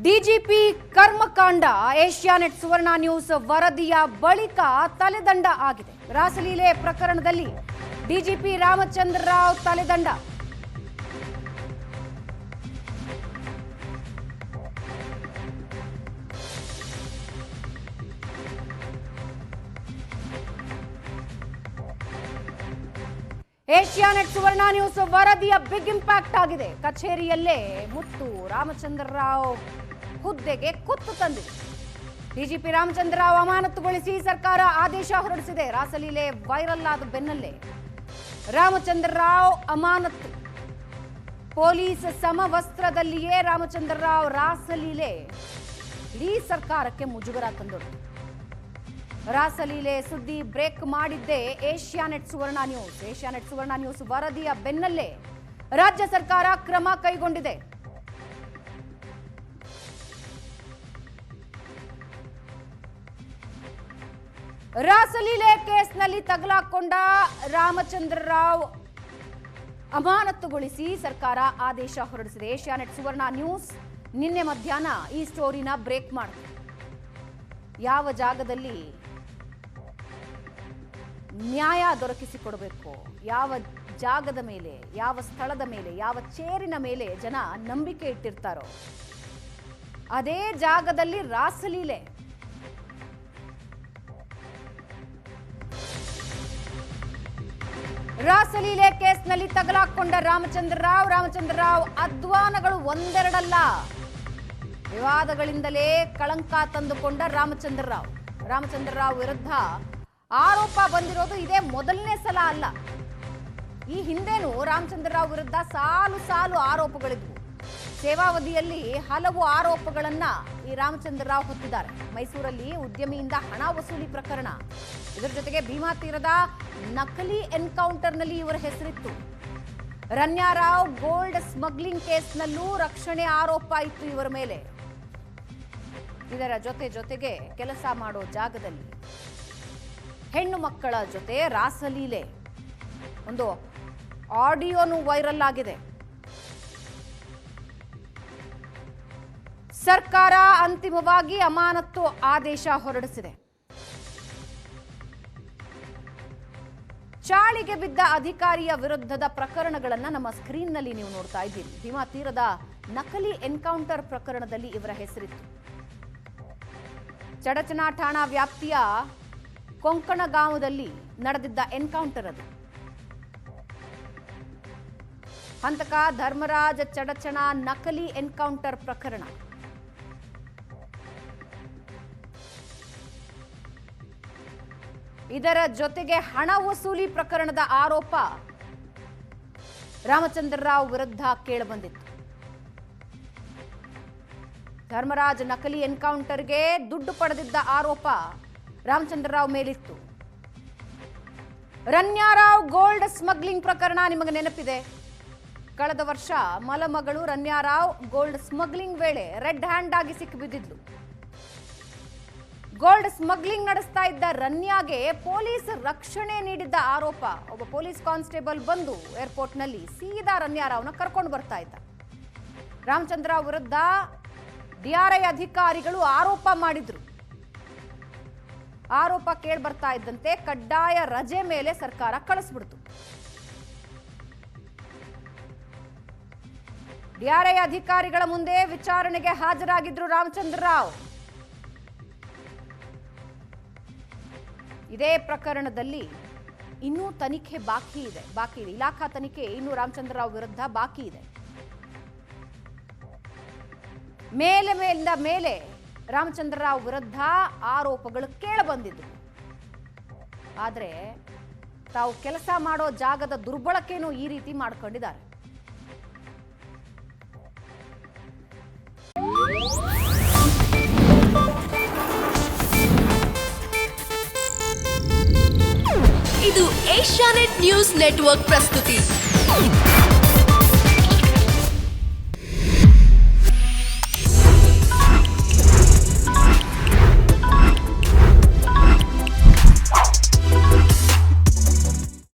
DGP ಕರ್ಮಕಾಂಡ Asianet ಸುವರ್ಣ news ವರದಿಯ ಬಳಿಕ ತಲೆದಂಡ ಆಗಿದೆ. ರಾಸಲೀಲೆ ಪ್ರಕರಣದಲ್ಲಿ ಡಿಜಿಪಿ ರಾಮಚಂದ್ರ ರಾವ್ ತಲೆದಂಡ. ಏಷ್ಯಾನೆಟ್ ಸುವರ್ಣ ನ್ಯೂಸ್ ವರದಿಯ ಬಿಗ್ ಇಂಪ್ಯಾಕ್ಟ್ ಆಗಿದೆ. ಕಚೇರಿಯಲ್ಲೇ ಮುತ್ತು ರಾಮಚಂದ್ರ ರಾವ್ ಹುದ್ದೆಗೆ ಕುತ್ತು ತಂದಿದೆ. ಡಿಜಿಪಿ ರಾಮಚಂದ್ರ ರಾವ್ ಅಮಾನತುಗೊಳಿಸಿ ಸರ್ಕಾರ ಆದೇಶ ಹೊರಡಿಸಿದೆ. ರಾಸಲೀಲೆ ವೈರಲ್ ಆದ ಬೆನ್ನಲ್ಲೇ ರಾಮಚಂದ್ರ ರಾವ್ ಅಮಾನತು. ಪೊಲೀಸ್ ಸಮವಸ್ತ್ರದಲ್ಲಿಯೇ ರಾಮಚಂದ್ರ ರಾವ್ ರಾಸಲೀಲೆ ಇಡೀ ಸರ್ಕಾರಕ್ಕೆ ಮುಜುಗರ ತಂದರು. ರಾಸಲೀಲೆ ಸುದ್ದಿ ಬ್ರೇಕ್ ಮಾಡಿದ್ದೇ ಏಷ್ಯಾನೆಟ್ ಸುವರ್ಣ ನ್ಯೂಸ್. ಏಷ್ಯಾನೆಟ್ ಸುವರ್ಣ ನ್ಯೂಸ್ ವರದಿಯ ಬೆನ್ನಲ್ಲೇ ರಾಜ್ಯ ಸರ್ಕಾರ ಕ್ರಮ ಕೈಗೊಂಡಿದೆ. ರಾಸಲೀಲೆ ಕೇಸ್ನಲ್ಲಿ ತಗಲಾಕೊಂಡ ರಾಮಚಂದ್ರ ರಾವ್ ಅಮಾನತುಗೊಳಿಸಿ ಸರ್ಕಾರ ಆದೇಶ ಹೊರಡಿಸಿದೆ. ಏಷ್ಯಾನೆಟ್ ಸುವರ್ಣ ನ್ಯೂಸ್ ನಿನ್ನೆ ಮಧ್ಯಾಹ್ನ ಈ ಸ್ಟೋರಿನ ಬ್ರೇಕ್ ಮಾಡಿದೆ. ಯಾವ ಜಾಗದಲ್ಲಿ ನ್ಯಾಯ ದೊರಕಿಸಿಕೊಡಬೇಕು, ಯಾವ ಜಾಗದ ಮೇಲೆ, ಯಾವ ಸ್ಥಳದ ಮೇಲೆ, ಯಾವ ಚೇರಿನ ಮೇಲೆ ಜನ ನಂಬಿಕೆ ಇಟ್ಟಿರ್ತಾರೋ ಅದೇ ಜಾಗದಲ್ಲಿ ರಾಸಲೀಲೆ. ರಾಸಲೀಲೆ ಕೇಸ್ನಲ್ಲಿ ತಗಲಾಕೊಂಡ ರಾಮಚಂದ್ರ ರಾವ್ ಅಧ್ವಾನಗಳು ಒಂದೆರಡಲ್ಲ. ವಿವಾದಗಳಿಂದಲೇ ಕಳಂಕ ತಂದುಕೊಂಡ ರಾಮಚಂದ್ರ ರಾವ್ ವಿರುದ್ಧ ಆರೋಪ ಬಂದಿರೋದು ಇದೇ ಮೊದಲನೇ ಸಲ ಅಲ್ಲ. ಈ ಹಿಂದೆನೂ ರಾಮಚಂದ್ರ ರಾವ್ ವಿರುದ್ಧ ಸಾಲು ಆರೋಪಗಳಿದ್ವು. ಸೇವಾವಧಿಯಲ್ಲಿ ಹಲವು ಆರೋಪಗಳನ್ನ ಈ ರಾಮಚಂದ್ರ ರಾವ್ ಹೊತ್ತಿದ್ದಾರೆ. ಮೈಸೂರಲ್ಲಿ ಉದ್ಯಮಿಯಿಂದ ಹಣ ವಸೂಲಿ ಪ್ರಕರಣ, ಇದರ ಜೊತೆಗೆ ಭೀಮಾ ತೀರದ ನಕಲಿ ಎನ್ಕೌಂಟರ್ನಲ್ಲಿ ಇವರ ಹೆಸರಿತ್ತು. ರನ್ಯಾರಾವ್ ಗೋಲ್ಡ್ ಸ್ಮಗ್ಲಿಂಗ್ ಕೇಸ್ನಲ್ಲೂ ರಕ್ಷಣೆ ಆರೋಪ ಇತ್ತು ಇವರ ಮೇಲೆ. ಇದರ ಜೊತೆಗೆ ಕೆಲಸ ಮಾಡೋ ಜಾಗದಲ್ಲಿ ಹೆಣ್ಣು ಮಕ್ಕಳ ಜೊತೆ ರಾಸಲೀಲೆ, ಒಂದು ಆಡಿಯೋನು ವೈರಲ್ ಆಗಿದೆ. ಸರ್ಕಾರ ಅಂತಿಮವಾಗಿ ಅಮಾನತು ಆದೇಶ ಹೊರಡಿಸಿದೆ. ಚಾಳಿಗೆ ಬಿದ್ದ ಅಧಿಕಾರಿಯ ವಿರುದ್ಧದ ಪ್ರಕರಣಗಳನ್ನ ನಮ್ಮ ಸ್ಕ್ರೀನ್ನಲ್ಲಿ ನೀವು ನೋಡ್ತಾ ಇದ್ದೀರಿ. ಭೀಮಾ ತೀರದ ನಕಲಿ ಎನ್ಕೌಂಟರ್ ಪ್ರಕರಣದಲ್ಲಿ ಇವರ ಹೆಸರಿತ್ತು. ಚಡಚನಾ ಠಾಣಾ ವ್ಯಾಪ್ತಿಯ ಕೊಂಕಣಗಾಂವದಲ್ಲಿ ನಡೆದಿದ್ದ ಎನ್ಕೌಂಟರ್ ಅದು. ಹಂತಕ ಧರ್ಮರಾಜ್ ಚಡಚಣ ನಕಲಿ ಎನ್ಕೌಂಟರ್ ಪ್ರಕರಣ. ಇದರ ಜೊತೆಗೆ ಹಣ ವಸೂಲಿ ಪ್ರಕರಣದ ಆರೋಪ ರಾಮಚಂದ್ರ ರಾವ್ ವಿರುದ್ಧ ಕೇಳಿಬಂದಿತ್ತು. ಧರ್ಮರಾಜ್ ನಕಲಿ ಎನ್ಕೌಂಟರ್ಗೆ ದುಡ್ಡು ಪಡೆದಿದ್ದ ಆರೋಪ ರಾಮಚಂದ್ರ ರಾವ್ ಮೇಲಿತ್ತು. ರನ್ಯಾರಾವ್ ಗೋಲ್ಡ್ ಸ್ಮಗ್ಲಿಂಗ್ ಪ್ರಕರಣ ನಿಮಗೆ ನೆನಪಿದೆ. ಕಳೆದ ವರ್ಷ ಮಲಮಗಳು ರನ್ಯಾರಾವ್ ಗೋಲ್ಡ್ ಸ್ಮಗ್ಲಿಂಗ್ ವೇಳೆ ರೆಡ್ ಹ್ಯಾಂಡ್ ಆಗಿ ಸಿಕ್ಕಿಬಿದ್ದಿದ್ಲು. ಗೋಲ್ಡ್ ಸ್ಮಗ್ಲಿಂಗ್ ನಡೆಸ್ತಾ ಇದ್ದ ರನ್ಯಾಗೆ ಪೊಲೀಸ್ ರಕ್ಷಣೆ ನೀಡಿದ್ದ ಆರೋಪ. ಒಬ್ಬ ಪೊಲೀಸ್ ಕಾನ್ಸ್ಟೇಬಲ್ ಬಂದು ಏರ್ಪೋರ್ಟ್ನಲ್ಲಿ ಸೀದಾ ರನ್ಯಾರಾವ್ನ ಕರ್ಕೊಂಡು ಬರ್ತಾ ಇದ್ದ. ರಾಮಚಂದ್ರ ರಾವ್ ವಿರುದ್ಧ ಡಿಆರ್ಐ ಅಧಿಕಾರಿಗಳು ಆರೋಪ ಮಾಡಿದ್ರು. ಆರೋಪ ಕೇಳಿ ಬರ್ತಾ ಇದ್ದಂತೆ ಕಡ್ಡಾಯ ರಜೆ ಮೇಲೆ ಸರ್ಕಾರ ಕಳಿಸ್ಬಿಡ್ತು. ಡಿಆರ್ಐ ಅಧಿಕಾರಿಗಳ ಮುಂದೆ ವಿಚಾರಣೆಗೆ ಹಾಜರಾಗಿದ್ರು ರಾಮಚಂದ್ರ ರಾವ್. ಇದೇ ಪ್ರಕರಣದಲ್ಲಿ ಇನ್ನೂ ತನಿಖೆ ಬಾಕಿ ಇದೆ. ಇಲಾಖಾ ತನಿಖೆ ಇನ್ನೂ ರಾಮಚಂದ್ರ ರಾವ್ ವಿರುದ್ಧ ಬಾಕಿ ಇದೆ. ಮೇಲೆ ರಾಮಚಂದ್ರ ರಾವ್ ವಿರುದ್ಧ ಆರೋಪಗಳು ಕೇಳಬಂದಿದ್ದು, ಆದರೆ ತಾವು ಕೆಲಸ ಮಾಡೋ ಜಾಗದ ದುರ್ಬಳಕೆನೂ ಈ ರೀತಿ ಮಾಡ್ಕೊಂಡಿದ್ದಾರೆ. ಇದು ಏಷ್ಯಾನೆಟ್ ನ್ಯೂಸ್ ನೆಟ್ವರ್ಕ್ ಪ್ರಸ್ತುತಿ.